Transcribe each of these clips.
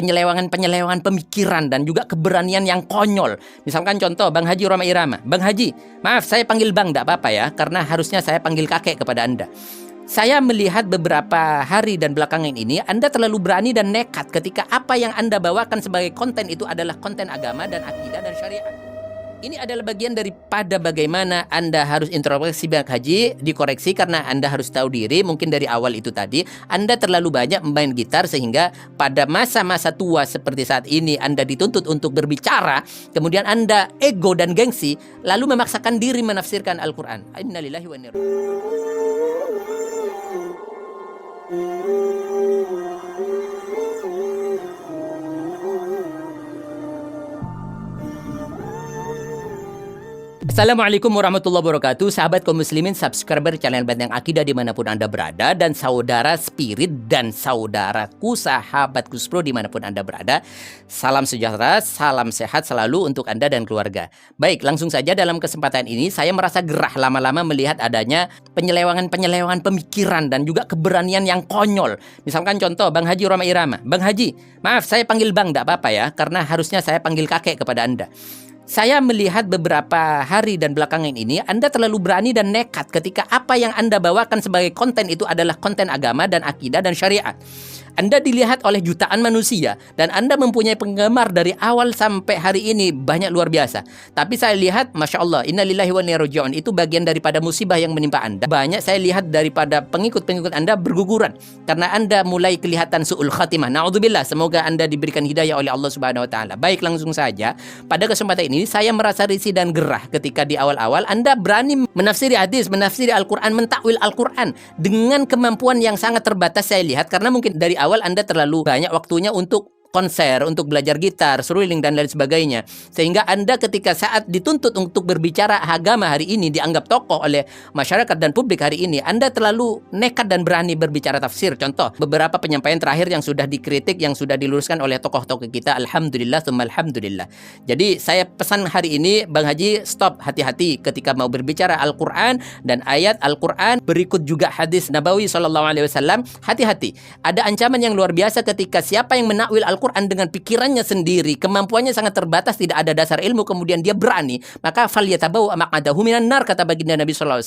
penyelewangan pemikiran dan juga keberanian yang konyol. Misalkan contoh Bang Haji Rhoma Irama. Bang Haji, maaf saya panggil Bang, tidak apa-apa ya, karena harusnya saya panggil kakek kepada Anda. Saya melihat beberapa hari dan belakangan ini Anda terlalu berani dan nekat ketika apa yang Anda bawakan sebagai konten itu adalah konten agama dan akidah dan syariat. Ini adalah bagian daripada bagaimana Anda harus introspeksi Bang Haji, dikoreksi karena Anda harus tahu diri. Mungkin dari awal itu tadi Anda terlalu banyak main gitar sehingga pada masa-masa tua seperti saat ini Anda dituntut untuk berbicara, kemudian Anda ego dan gengsi lalu memaksakan diri menafsirkan Al-Quran. Innalillahi wa inna ilaihi raji'un. Assalamualaikum warahmatullahi wabarakatuh. Sahabat kaum muslimin, subscriber channel Benteng Akidah dimanapun Anda berada, dan saudara spirit dan saudaraku, sahabatku Pro dimanapun Anda berada. Salam sejahtera, salam sehat selalu untuk Anda dan keluarga. Baik, langsung saja dalam kesempatan ini saya merasa gerah lama-lama melihat adanya penyelewangan pemikiran dan juga keberanian yang konyol. Misalkan contoh Bang Haji Rhoma Irama. Bang Haji, maaf saya panggil Bang, tidak apa-apa ya, karena harusnya saya panggil kakek kepada Anda. Saya melihat beberapa hari dan belakangan ini Anda terlalu berani dan nekat ketika apa yang Anda bawakan sebagai konten itu adalah konten agama dan akidah dan syariat. Anda dilihat oleh jutaan manusia dan Anda mempunyai penggemar dari awal sampai hari ini banyak luar biasa. Tapi saya lihat, Masya Allah, innalillahi wa inna ilaihi raji'un, itu bagian daripada musibah yang menimpa Anda. Banyak saya lihat daripada pengikut-pengikut Anda berguguran karena Anda mulai kelihatan su'ul khatimah. Na'udzubillah, semoga Anda diberikan hidayah oleh Allah Subhanahu wa Ta'ala. Baik, langsung saja. Pada kesempatan ini saya merasa risih dan gerah ketika di awal-awal Anda berani menafsiri hadis, menafsiri Al-Quran, mentakwil Al-Quran dengan kemampuan yang sangat terbatas saya lihat, karena mungkin dari awal Anda terlalu banyak waktunya untuk konser, untuk belajar gitar, seruling dan lain sebagainya. Sehingga Anda ketika saat dituntut untuk berbicara agama hari ini, dianggap tokoh oleh masyarakat dan publik hari ini, Anda terlalu nekat dan berani berbicara tafsir. Contoh, beberapa penyampaian terakhir yang sudah dikritik, yang sudah diluruskan oleh tokoh-tokoh kita, alhamdulillah, tsumma alhamdulillah. Jadi saya pesan hari ini, Bang Haji, stop, hati-hati ketika mau berbicara Al-Quran dan ayat Al-Quran, berikut juga hadis Nabawi SAW, hati-hati. Ada ancaman yang luar biasa ketika siapa yang menakwil Al-Quran dengan pikirannya sendiri, kemampuannya sangat terbatas, tidak ada dasar ilmu, kemudian dia berani, maka falyatabawa maq'adahu minan nar, kata baginda Nabi SAW.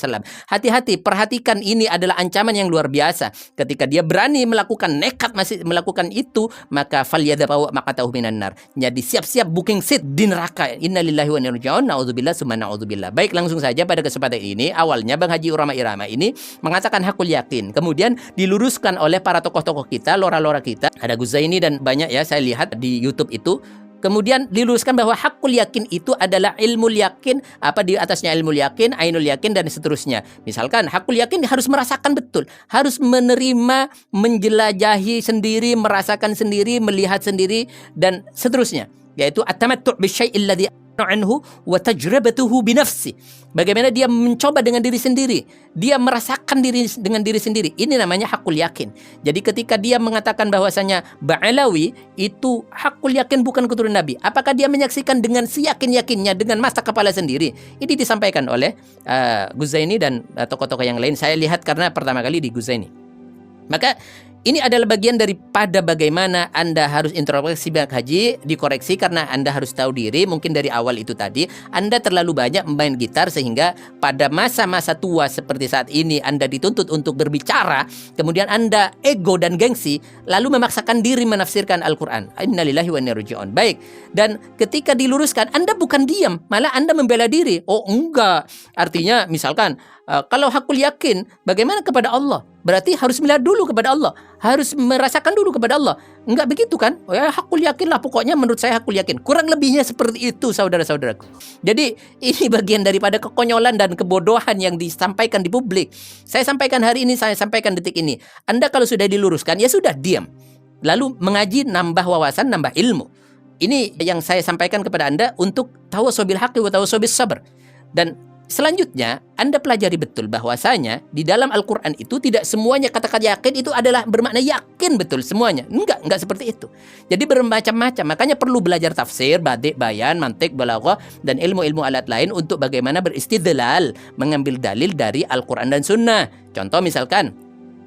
Hati-hati, perhatikan, ini adalah ancaman yang luar biasa. Ketika dia berani melakukan, nekat masih melakukan itu, maka falyatabawa maq'adahu minan nar. Jadi siap-siap booking seat di neraka. Innalillahi wa inna ilaihi raji'un. Na'udzubillah summa na'udzubillah. Baik, langsung saja pada kesempatan ini, awalnya Bang Haji Rhoma Irama ini mengatakan hakul yakin, kemudian diluruskan oleh para tokoh-tokoh kita, lora-lora kita, ada Guzaini dan banyak ya, saya lihat di YouTube itu. Kemudian diluruskan bahwa hakul yakin itu adalah ilmu yakin, apa di atasnya ilmu yakin, ainul yakin dan seterusnya. Misalkan hakul yakin harus merasakan betul, harus menerima, menjelajahi sendiri, merasakan sendiri, melihat sendiri dan seterusnya. Yaitu at-tamattu' bisyai'il ladzi anhu wa tajribatuhu binafsi. Bagaimana dia mencoba dengan diri sendiri, dia merasakan diri dengan diri sendiri. Ini namanya hakul yakin. Jadi ketika dia mengatakan bahwasanya Ba'alawi itu hakul yakin bukan keturunan Nabi, apakah dia menyaksikan dengan seyakin-yakinnya dengan mata kepala sendiri? Ini disampaikan oleh Guzaini dan tokoh-tokoh yang lain. Saya lihat karena pertama kali di Guzaini. Maka ini adalah bagian daripada bagaimana Anda harus introspeksi Bang Haji, dikoreksi karena Anda harus tahu diri. Mungkin dari awal itu tadi Anda terlalu banyak main gitar sehingga pada masa-masa tua seperti saat ini Anda dituntut untuk berbicara, kemudian Anda ego dan gengsi lalu memaksakan diri menafsirkan Al-Quran. Innalillahi wa inna ilaihi raji'un. Baik, dan ketika diluruskan Anda bukan diam, malah Anda membela diri. Oh enggak, artinya misalkan kalau hakul yakin, bagaimana kepada Allah? Berarti harus melihat dulu kepada Allah, harus merasakan dulu kepada Allah. Enggak begitu kan? Oh ya, hakul yakin lah, pokoknya menurut saya hakul yakin. Kurang lebihnya seperti itu, saudara-saudaraku. Jadi ini bagian daripada kekonyolan dan kebodohan yang disampaikan di publik. Saya sampaikan hari ini, saya sampaikan detik ini. Anda kalau sudah diluruskan, ya sudah diam. Lalu mengaji, nambah wawasan, nambah ilmu. Ini yang saya sampaikan kepada Anda untuk tawassobil haqqi wa tawassobil sabr. Dan selanjutnya, Anda pelajari betul bahwasanya di dalam Al-Quran itu tidak semuanya kata-kata yakin itu adalah bermakna yakin betul semuanya. Enggak seperti itu. Jadi bermacam-macam. Makanya perlu belajar tafsir, badi', bayan, mantik, balaghah, dan ilmu-ilmu alat lain untuk bagaimana beristidlal, mengambil dalil dari Al-Quran dan Sunnah. Contoh misalkan,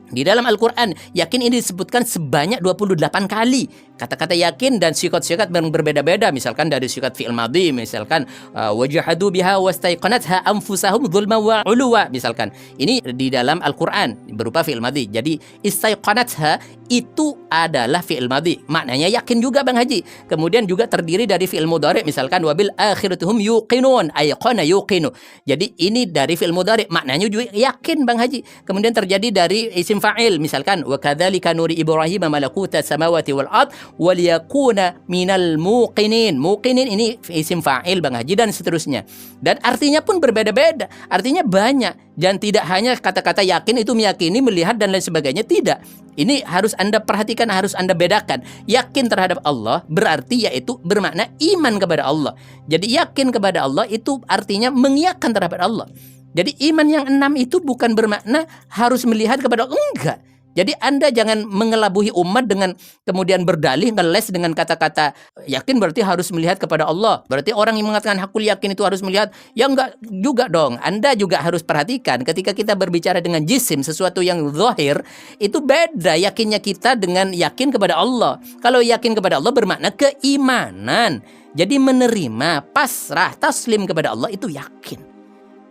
di dalam Al-Quran, yakin ini disebutkan sebanyak 28 kali. Kata-kata yakin dan sikat-sikat berbeda-beda. Misalkan dari sikat fi'il madhi, misalkan wajahadu biha wastaiqanatha anfusahum dzulman wa uluwa. Misalkan ini di dalam Al-Qur'an berupa fi'il madhi. Jadi istaiqanatha itu adalah fi'il madhi. Maknanya yakin juga Bang Haji. Kemudian juga terdiri dari fi'il mudhari, misalkan wabil akhiratuhum yuqinun, ayqana yuqinu. Jadi ini dari fi'il mudhari, maknanya juga yakin Bang Haji. Kemudian terjadi dari isim fa'il, misalkan wa kadzalika nuri Ibrahim malakuta samawati wal ard waliyakuna minal muqinin. Muqinin ini isim fa'il Bang Haji dan seterusnya. Dan artinya pun berbeda-beda. Artinya banyak. Dan tidak hanya kata-kata yakin itu meyakini, melihat dan lain sebagainya. Tidak. Ini harus Anda perhatikan, harus Anda bedakan. Yakin terhadap Allah berarti yaitu bermakna iman kepada Allah. Jadi yakin kepada Allah itu artinya mengiyakan terhadap Allah. Jadi iman yang 6 itu bukan bermakna harus melihat kepada Allah. Enggak. Jadi Anda jangan mengelabuhi umat dengan kemudian berdalih, ngeles dengan kata-kata yakin berarti harus melihat kepada Allah. Berarti orang yang mengatakan hakul yakin itu harus melihat. Ya enggak juga dong. Anda juga harus perhatikan ketika kita berbicara dengan jisim, sesuatu yang zahir, itu beda yakinnya kita dengan yakin kepada Allah. Kalau yakin kepada Allah bermakna keimanan. Jadi menerima, pasrah, taslim kepada Allah itu yakin.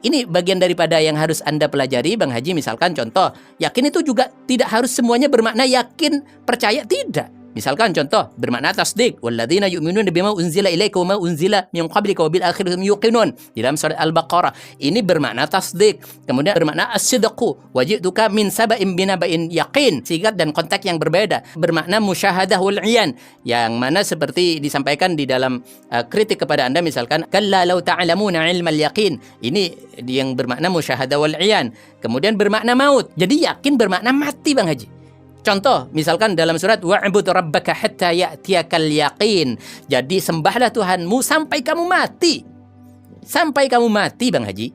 Ini bagian daripada yang harus Anda pelajari Bang Haji. Misalkan contoh, yakin itu juga tidak harus semuanya bermakna yakin, percaya, tidak. Misalkan contoh, bermakna tasdik. Walladzina yu'minuna bima unzila ilaika wa ma unzila min qablika wa bil akhirati hum yuqinun. Di dalam surat Al-Baqarah. Ini bermakna tasdik. Kemudian bermakna as-sidqu. Waji'tuka min saba'in binaba'in yaqin. Sigat dan konteks yang berbeda. Bermakna musyahadah wal iyan. Yang mana seperti disampaikan di dalam kritik kepada Anda, misalkan kalla law ta'lamuna ilmal yaqin. Ini yang bermakna musyahadah wal iyan. Kemudian bermakna maut. Jadi yakin bermakna mati Bang Haji. Contoh, misalkan dalam surat wa'bud rabbaka hatta ya'tiyakal yaqin. Jadi sembahlah Tuhanmu sampai kamu mati. Sampai kamu mati Bang Haji.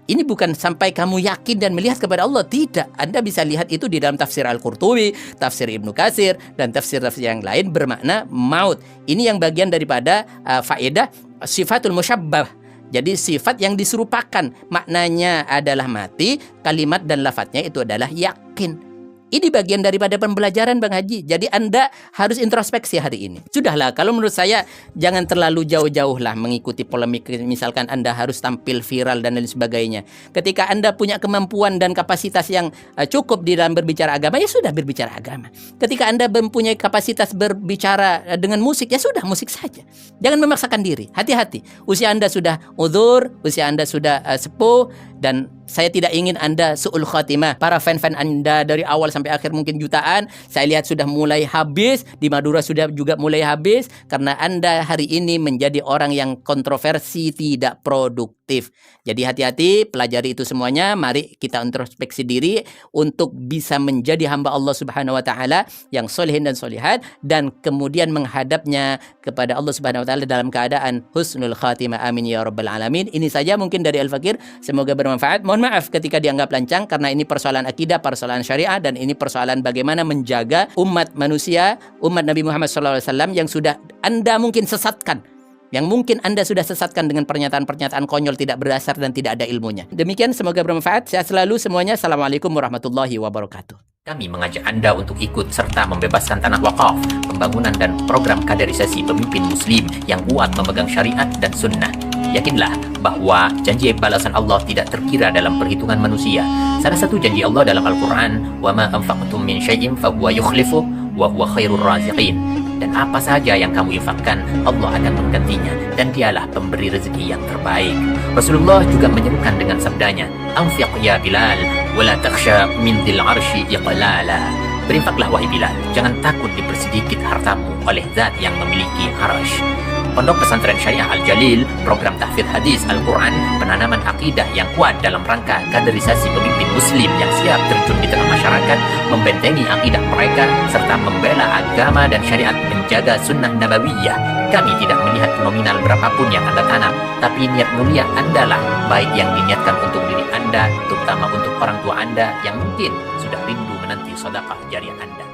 Ini bukan sampai kamu yakin dan melihat kepada Allah. Tidak. Anda bisa lihat itu di dalam tafsir Al-Qurtubi, tafsir Ibnu Katsir, dan tafsir-tafsir yang lain bermakna maut. Ini yang bagian daripada faedah sifatul musyabbah. Jadi sifat yang diserupakan. Maknanya adalah mati, kalimat dan lafadznya itu adalah yakin. Ini bagian daripada pembelajaran Bang Haji. Jadi Anda harus introspeksi hari ini. Sudahlah, kalau menurut saya jangan terlalu jauh-jauh lah mengikuti polemik. Misalkan Anda harus tampil viral dan lain sebagainya. Ketika Anda punya kemampuan dan kapasitas yang cukup di dalam berbicara agama, ya sudah berbicara agama. Ketika Anda mempunyai kapasitas berbicara dengan musik, ya sudah musik saja. Jangan memaksakan diri. Hati-hati. Usia Anda sudah uzur, usia Anda sudah sepuh, dan saya tidak ingin Anda su'ul khatimah. Para fan-fan Anda dari awal sampai akhir mungkin jutaan, saya lihat sudah mulai habis. Di Madura sudah juga mulai habis. Karena Anda hari ini menjadi orang yang kontroversi, tidak produktif. Jadi hati-hati, pelajari itu semuanya. Mari kita introspeksi diri untuk bisa menjadi hamba Allah Subhanahu wa Ta'ala yang solehin dan solehat, dan kemudian menghadapnya kepada Allah Subhanahu wa Ta'ala dalam keadaan husnul khatimah. Amin ya rabbal alamin. Ini saja mungkin dari Al-Fakir. Semoga bermanfaat. Mohon maaf ketika dianggap lancang, karena ini persoalan akidah, persoalan syariah, dan ini persoalan bagaimana menjaga umat manusia, umat Nabi Muhammad SAW yang sudah Anda mungkin sesatkan, yang mungkin Anda sudah sesatkan dengan pernyataan-pernyataan konyol, tidak berdasar dan tidak ada ilmunya. Demikian, semoga bermanfaat. Sehat selalu semuanya. Assalamualaikum warahmatullahi wabarakatuh. Kami mengajak Anda untuk ikut serta membebaskan tanah wakaf, pembangunan dan program kaderisasi pemimpin muslim yang kuat memegang syariat dan sunnah. Yakinlah bahwa janji balasan Allah tidak terkira dalam perhitungan manusia. Salah satu janji Allah dalam Al-Quran, وَمَا أَنْفَقْتُم مِّن شَيْءٍ فَهُوَ يُخْلِفُهُ وَهُوَ خَيْرُ الرَّازِقِينَ. Dan apa saja yang kamu infakkan, Allah akan menggantinya, dan dialah pemberi rezeki yang terbaik. Rasulullah juga menyerukan dengan sabdanya, "Anfiq ya Bilal, wala takhsha min dzil arsy iqlala." Berinfaklah wahai Bilal, jangan takut dipersedikit hartamu oleh zat yang memiliki arsy. Pondok Pesantren Syariah Al-Jalil, program tahfidz hadis Al-Quran, penanaman akidah yang kuat dalam rangka kaderisasi pemimpin muslim yang siap terjun di tengah masyarakat, membentengi akidah mereka, serta membela agama dan syariat, menjaga sunnah nabawiyah. Kami tidak melihat nominal berapapun yang Anda tanam, tapi niat mulia Anda lah, baik yang diniatkan untuk diri Anda, terutama untuk orang tua Anda yang mungkin sudah rindu menanti sedekah jariah Anda.